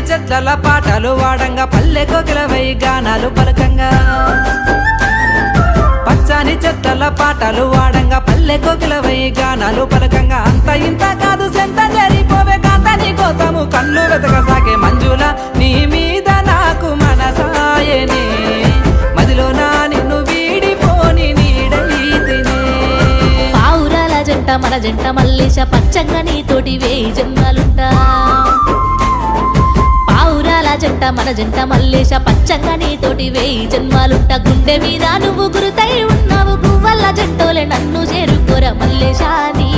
చెట్ల పాటలు వాడంగా పల్లె కోకిలవై గానాలు పలకంగా పచ్చని చెట్ల పాటలు వాడంగా పల్లె కోకిలవై గానాలు పలకంగా అంత ఇంత కాదు సెంత జరిపోవే కాంత నీ కోసము కన్ను వెతకసాగే మంజుల నీ మీద నాకు మనసాయనే మదిలో నా నిన్ను వీడిపోని నీడైతేనే పావురాల జంట మన జంట మల్లేశ పచ్చంగా నీతోటి వేయి జన్మలుంటా పావురాల జంట మన జంట మల్లేశ పచ్చంగా నీతోటి వేయి జన్మాలుంట గుండె మీద నువ్వు గురుతై ఉన్నావు గువ్వల్ల జంటోలే నన్ను చేరుకోర మల్లేశ నీ